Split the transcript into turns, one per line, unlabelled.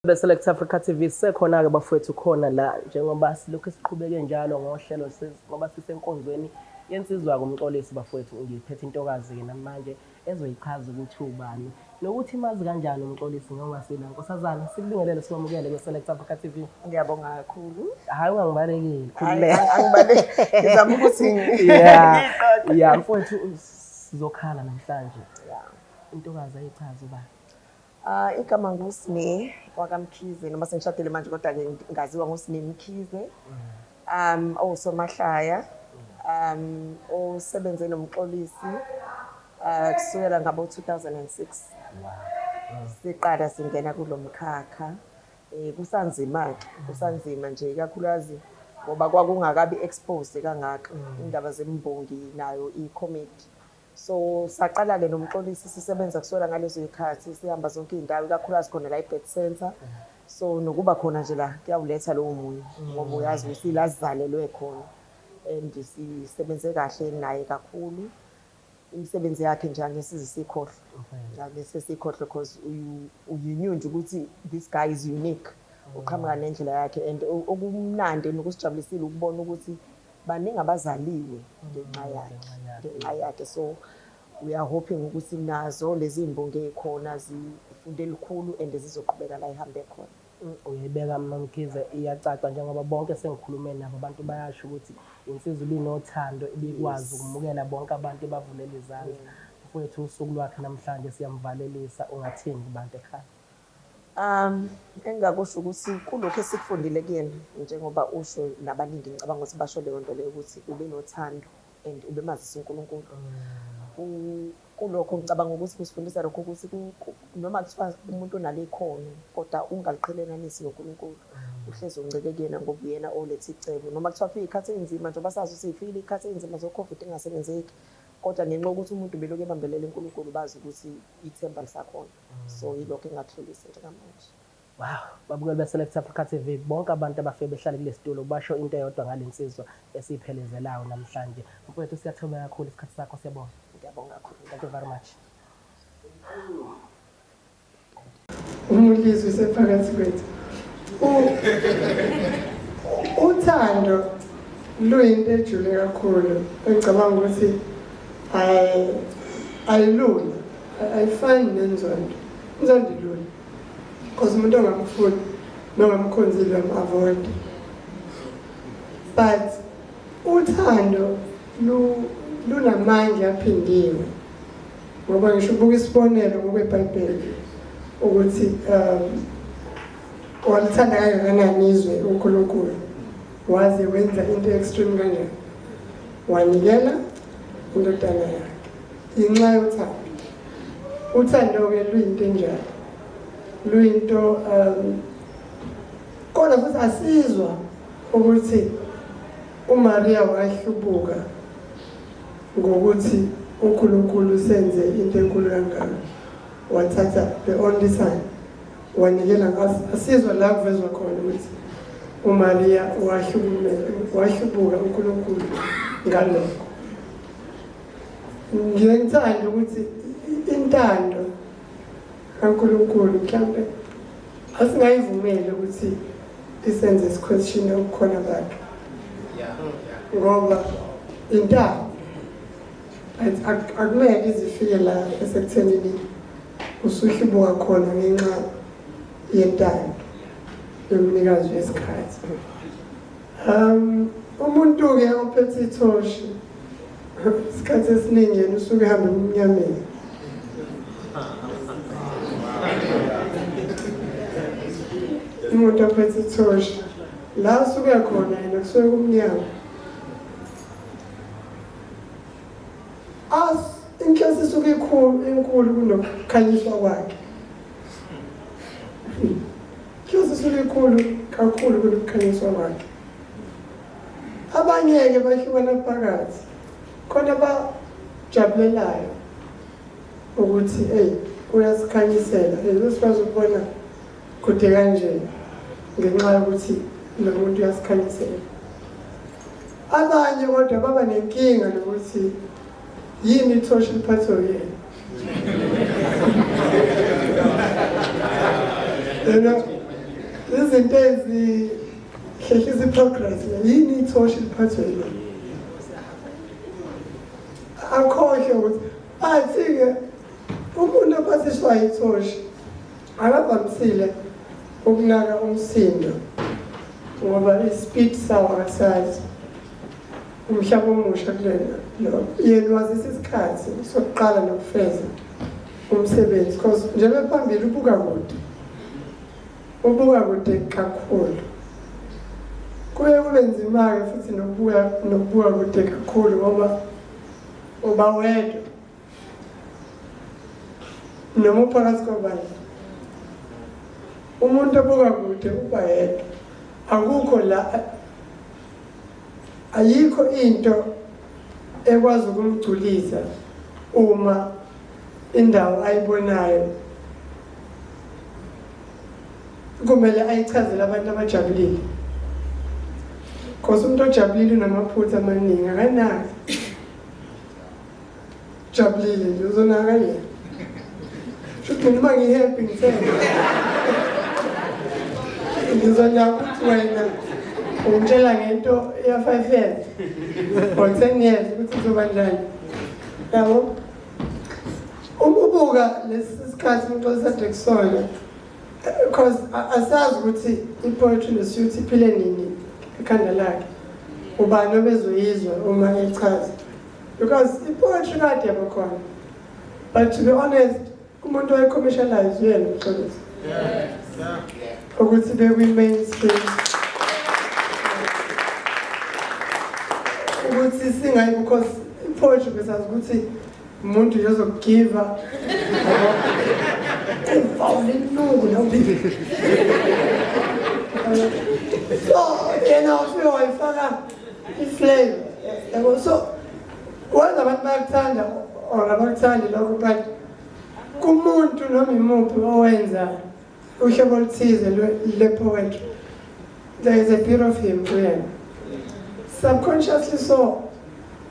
Beselect Africa TV sekhona-ke bafowethu khona la njengoba silokhu siqhubeke njalo ngohlelo ngoba sisenkonzweni yensizwa-ke umxolisi bafowethu. Ngiphethe intokazi-ke namanje ezoyichaza ukuthi ubani nokuthi imazi kanjani umxolisi ngongasila nkosazana. Sikubingelele sikwamukele kweSelect Africa TV.
Ngiyabonga kakhulu.
Hayi ungangibalekeli
Angibaleki ngizama ukuthi
ya mfowethu sizokhala namhlanje. Intokazi ayichaza ubani?
Igama nguSne Mkhize noma sengishadile manje kodwa-ke ngaziwa ngoSne Mkhize. Owusomahlaya, osebenze nomxolisi kusukela ngabo 2006. Siqala singena kulo mkhakha. Kusanzima nje ikakhulukazi ngoba kwakungakabi exposed kangaka indaba zembongi nayo i-comedy. So saqala-ke nomxolisi sisebenza kusukela ngalezo zikhathi sihamba zonke iy'ndawo ikakhulukazi khona la i-birth center. So nokuba khona nje la kuyawuletha lowo moya ngoba uyazi ukuthi ila sizalelwe khona and sisebenze kahle naye kakhulu. Imisebenzi yakhe nje angesize sikhohle. Angesize sikhohle because you nje ukuthi this guy is unique. Uqhamuka nendlela yakhe and okumnandi nokusijabulisile ukubona ukuthi baningi abazaliwe ngenxa yakhe. So we are hoping ukuthi nazo lezi imbongi ekhona zifunde elikhulu and zizoqhubeka la ihambe khona.
Uyayibeka Mkhize iyacaca njengoba bonke sengikhulume nabo abantu bayasho ukuthi insizwa ibinothando ibikwazi ukumukela bonke abantu bavulela izandla. Mfowethu usuku lwakhe namhlanje siyamvalelisa ungathini kubantu ekhaya?
Engakusho ukuthi kulokho esikufundile kuyena njengoba usho nabaningi ngicabanga ukuthi basho leyo nto leyo ukuthi ube nothando and ube mazisa uNkulunkulu. Kulokho ngicabanga ukuthi kusifundisa lokho ukuthi noma kuthiwa umuntu onale ikhono kodwa ungaliqhelelanisi noNkulunkulu. Uhlezi uncike kuyena ngoba uyena oletha icebo noma kuthiwa fika ikhathi enzima njengoba sazi ukuthi ifile ikhathi enzima zo-COVID engasebenzeki kodwa ngenxa ukuthi umuntu beloku ebambelela uNkulunkulu bazi ukuthi ithemba lisakhona. So yilokho engakuhlolisa njengamanje.
Wow, babukeli beSelect Africa TV bonke abantu abafike behlale kule situlo basho into eyodwa ngalensizwa esiphelezelayo namhlanje. Mfowethu siyathobeka kakhulu isikhathi sakho siyabonga.
Ngiyabonga kakhulu.
Thank you very much.
Umulisi usephakathi kwethu. Uthando luyinto ejule kakhulu. Ngicabanga ukuthi ayilula. Ayifani nenzondo. Inzondo ilula. Because umuntu ongamfuni nongamkhonzile avoid. But uthando lunamandla aphindiwe. Ngoba ngisho ubuka isibonelo ngokweBhayibheli ukuthi walithanda kangakanani izwe uNkulunkulu waze wenza into extreme kanjani. Wanikela indodana yakhe. Inxa yothando. Uthando-ke luyinto enjalo. Luyinto kodwa futhi asizwa ukuthi uMaria wahlubuka ngokuthi uNkulunkulu senze into enkulu kangaka. Wathatha the only son wanikela ngaso. Asizwa la kuvezwa khona ukuthi uMaria wahlubuka uNkulunkulu ngalokho. Ngiyangithanda ukuthi intando kaNkulunkulu mhlambe asingayivumeli ukuthi isenze isiquestion okukhona bakhe. Ngoba intando akumele izifike la esekuthenini usuhlubuka khona ngenxa yentando yomnikazi wesikhathi. Umuntu-ke ophethe ithoshi isikhathi esiningi yena usuke ehamba ebumnyameni. Umuntu ophethe ithoshi la usuke khona yena kusuke kumnyama. Inhloso isuke enkulu kunokukhanyiswa kwakhe. Inhloso isuke enkulu kakhulu kunokukhanyiswa kwakhe. Abanye-ke bahlukana phakathi. Khona bajabulelayo ukuthi uyasikhanyisela. Sikwazi ukubona kude kanje ngenxa yokuthi lo muntu uyasikhanyisela. Abanye kodwa baba nenkinga nokuthi yini ithoshi liphathwe yena. izinto ezihlehlisa i-progress yini ithoshi liphathwe yilo akhohlwe ukuthi athi-ke umuntu ophathiswa ithoshi akavamisile ukunaka umsindo ngoba i-speed sawo akasazi umhlaba omusha kulena yena wazisa isikhathi sokuqala nokufeza umsebenzi because njengoba phambili ubuka kude kakhulu kuye kube nzima-ke futhi nokubuka kude kakhulu ngoba uba wedwa noma uphakathi kwabanye umuntu obuka kude uba yedwa akukho la ayikho into ekwazi ukumgculisa uma indawo ayibonayo kumele ayichazele abantu abajabulile because umuntu ojabulile unamaphutha amaningi akanaki jabulile nje uzonakala shuthi mina uma ngi-happy ngizonaka ukuthi wena ungitshela ngento ya-5 years or 10 years ukuthi kuzoba njani yabo ubuka lesi sikhathi umuntu osade kusona because asazi ukuthi i-poetry nesuthi iphile nini ekhanda lakhe ubani obezoyizwa uma echaza because i-poetry kade yabakhona but to be honest umuntu oyi-commercialize uyena umxolisi ukuthi bekwi-mainstream ukuthi singayi because i-poetry besazi ukuthi umuntu nje ozokugiva uvawulenuku nobibi so yena ufike wayifaka i-flavor yabo so wenza abantu bayakuthanda or abakuthandi lokho but kumuntu noma imuphi owenza uhlobo oluthize le-poetry there is a bit of him kuyena subconsciously so